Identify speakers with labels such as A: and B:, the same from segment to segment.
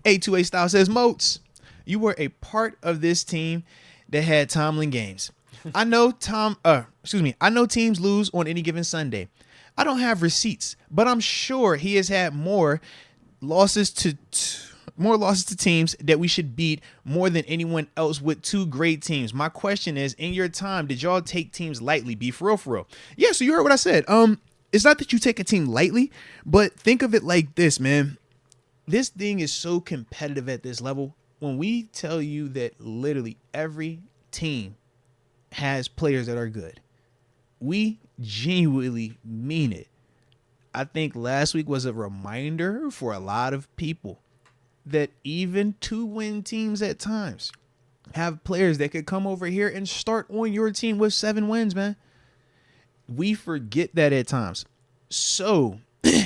A: A2A Style says, Moats, you were a part of this team that had Tomlin games. I know I know teams lose on any given Sunday. I don't have receipts, but I'm sure he has had more losses to teams that we should beat more than anyone else with two great teams. My question is, in your time, did y'all take teams lightly? Be for real. Yeah, so you heard what I said. It's not that you take a team lightly, but think of it like this, man. This thing is so competitive at this level. When we tell you that literally every team has players that are good, we genuinely mean it. I think last week was a reminder for a lot of people that even 2-win teams at times have players that could come over here and start on your team with 7 wins, man. We forget that at times. So,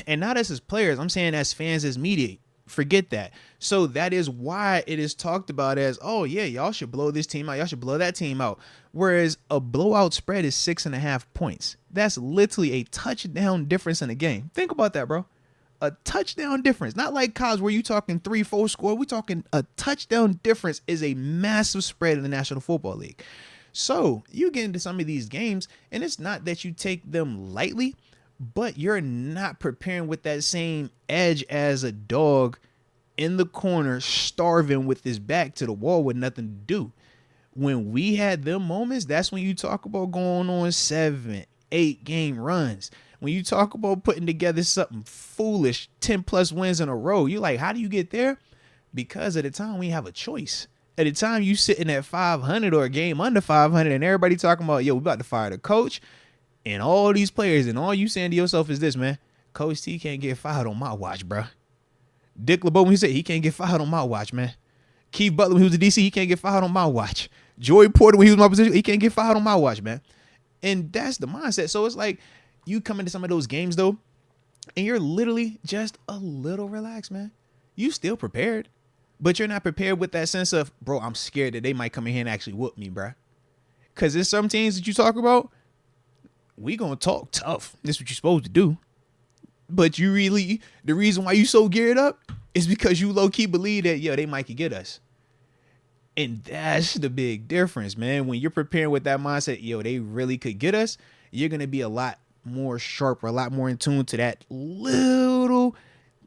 A: and not as players, I'm saying as fans, as media, forget that. So that is why it is talked about as, oh yeah, y'all should blow this team out. Y'all should blow that team out. Whereas a blowout spread is 6.5 points. That's literally a touchdown difference in a game. Think about that, bro. A touchdown difference. Not like college where you talking 3-4 score. We talking a touchdown difference is a massive spread in the National Football League. So you get into some of these games, and it's not that you take them lightly, but you're not preparing with that same edge as a dog in the corner starving with his back to the wall with nothing to do. When we had them moments, that's when you talk about going on 7-8 game runs. When you talk about putting together something foolish, 10 plus wins in a row, you're like, how do you get there? Because at the time we have a choice. At the time you sitting at 500 or a game under 500 and everybody talking about, yo, we about to fire the coach and all these players, and all you saying to yourself is this, man, Coach T can't get fired on my watch, bro. Dick LeBeau, when he said he can't get fired on my watch, man. Keith Butler, when he was the DC, he can't get fired on my watch. Joey Porter, when he was in my position, he can't get fired on my watch, man. And that's the mindset. So it's like you come into some of those games, though, and you're literally just a little relaxed, man. You still prepared, but you're not prepared with that sense of, bro, I'm scared that they might come in here and actually whoop me, bro. Because there's some teams that you talk about, we gonna talk tough. This is what you're supposed to do. But you really, the reason why you so geared up is because you low-key believe that, yo, they might could get us. And that's the big difference, man. When you're preparing with that mindset, yo, they really could get us, you're going to be a lot more sharp or a lot more in tune to that little,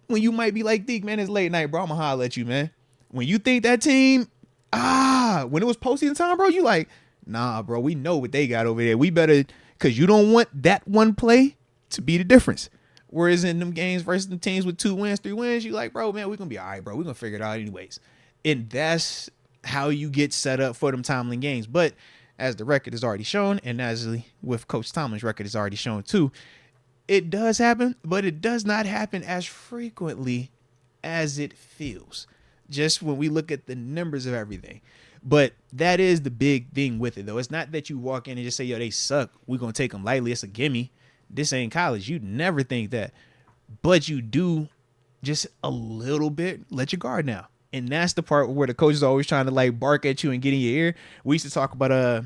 A: when you might be like, Deke, man, it's late night, bro. I'm going to holler at you, man. When you think that team, when it was postseason time, bro, you like, nah, bro, we know what they got over there. We better, because you don't want that one play to be the difference. Whereas in them games versus the teams with 2 wins, 3 wins, you like, bro, man, we're going to be all right, bro. We're going to figure it out anyways. And that's how you get set up for them Tomlin games. But as the record has already shown, and as with Coach Tomlin's record has already shown too, it does happen, but it does not happen as frequently as it feels. Just when we look at the numbers of everything. But that is the big thing with it, though. It's not that you walk in and just say, yo, they suck. We're going to take them lightly. It's a gimme. This ain't college. You'd never think that. But you do just a little bit let your guard down. And that's the part where the coach is always trying to like bark at you and get in your ear. We used to talk about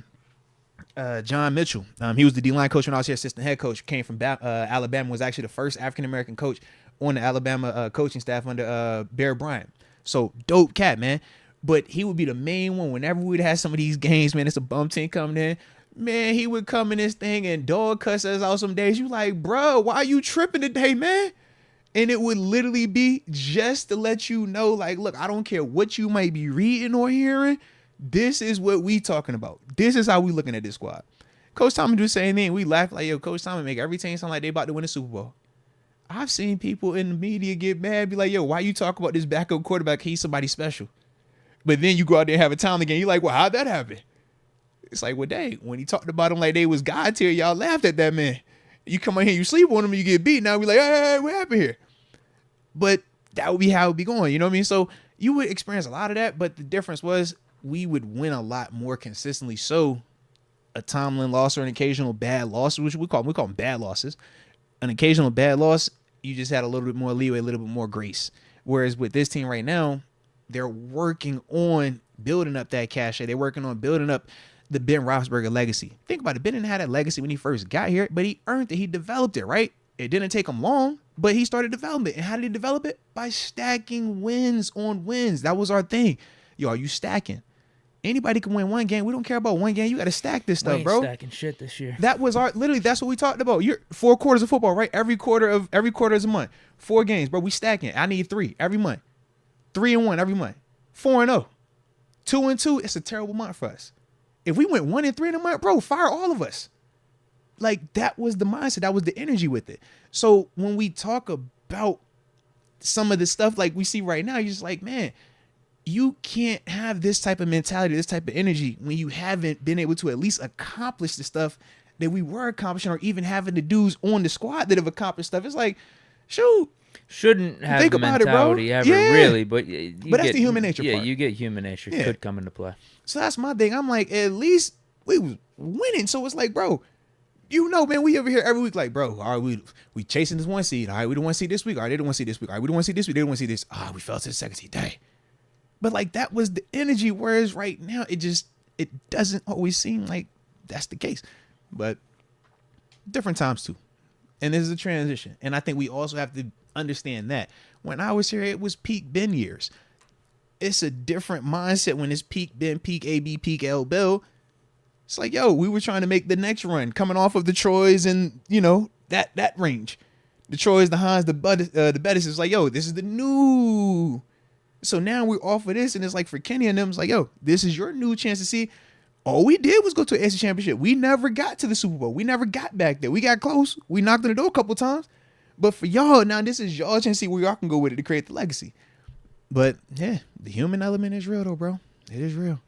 A: John Mitchell. He was the D-line coach when I was here, assistant head coach. Came from Alabama, was actually the first African-American coach on the Alabama coaching staff under Bear Bryant. So dope cat, man. But he would be the main one whenever we'd have some of these games, man. It's a bum team coming in. Man, he would come in this thing and dog cuss us out some days. You like, bro, why are you tripping today, man? And it would literally be just to let you know, like, look, I don't care what you might be reading or hearing. This is what we talking about. This is how we looking at this squad. Coach Tomlin do the same thing. We laugh like, yo, Coach Tomlin make every team sound like they about to win a Super Bowl. I've seen people in the media get mad, be like, yo, why you talk about this backup quarterback? He's somebody special. But then you go out there and have a Tomlin game. You're like, well, how'd that happen? It's like, well, dang, when he talked about him like they was God tier, y'all laughed at that man. You come in here, you sleep on him, and you get beat. Now we like, hey, what happened here? But that would be how it would be going. You know what I mean? So you would experience a lot of that, but the difference was we would win a lot more consistently. So a Tomlin loss or an occasional bad loss, which we call them bad losses. An occasional bad loss, you just had a little bit more leeway, a little bit more grace. Whereas with this team right now, they're working on building up that cachet. They're working on building up the Ben Roethlisberger legacy. Think about it. Ben didn't have that legacy when he first got here, but he earned it. He developed it, right? It didn't take him long, but he started development. And how did he develop it? By stacking wins on wins. That was our thing. Yo, are you stacking? Anybody can win one game. We don't care about one game. You got to stack this stuff, bro.
B: Stacking shit this year.
A: That was literally, that's what we talked about. You're 4 quarters of football, right? Every quarter is a month. 4 games, bro. We stacking. I need 3 every month. 3-1 every month. 4-0. 2-2. It's a terrible month for us. If we went 1-3 in a month, bro, fire all of us. Like, that was the mindset. That was the energy with it. So when we talk about some of the stuff like we see right now, you're just like, man, you can't have this type of mentality, this type of energy when you haven't been able to at least accomplish the stuff that we were accomplishing, or even having the dudes on the squad that have accomplished stuff. It's like, shoot.
B: Shouldn't have
A: Think
B: the
A: about
B: mentality
A: it, bro.
B: ever,
A: yeah.
B: really. But
A: that's the human nature
B: part.
A: Yeah,
B: you get human nature.
A: Yeah.
B: Could come into play.
A: So that's my thing. I'm like, at least we was winning. So it's like, bro, you know, man, we over here every week like, bro, all right, we chasing this 1 seed. All right, we don't want to see this week. All right, they don't want to see this week. All right, we don't want to see this week. They don't want to see this. We fell to the 2nd seed. Dang. But like, that was the energy. Whereas right now, it doesn't always seem like that's the case. But different times too. And this is a transition. And I think we also have to understand that when I was here, it was peak Ben years. It's a different mindset when it's peak Ben, peak AB, peak L Bill. It's like, yo, we were trying to make the next run coming off of the Troys and, you know, that range. The Troys, the Hines, the Bettis is like, yo, this is the new. So now we're off of this, and it's like for Kenny and them, it's like, yo, this is your new chance to see. All we did was go to an AFC Championship. We never got to the Super Bowl. We never got back there. We got close. We knocked on the door a couple times. But for y'all, now this is y'all chance to see where y'all can go with it to create the legacy. But yeah, the human element is real though, bro. It is real.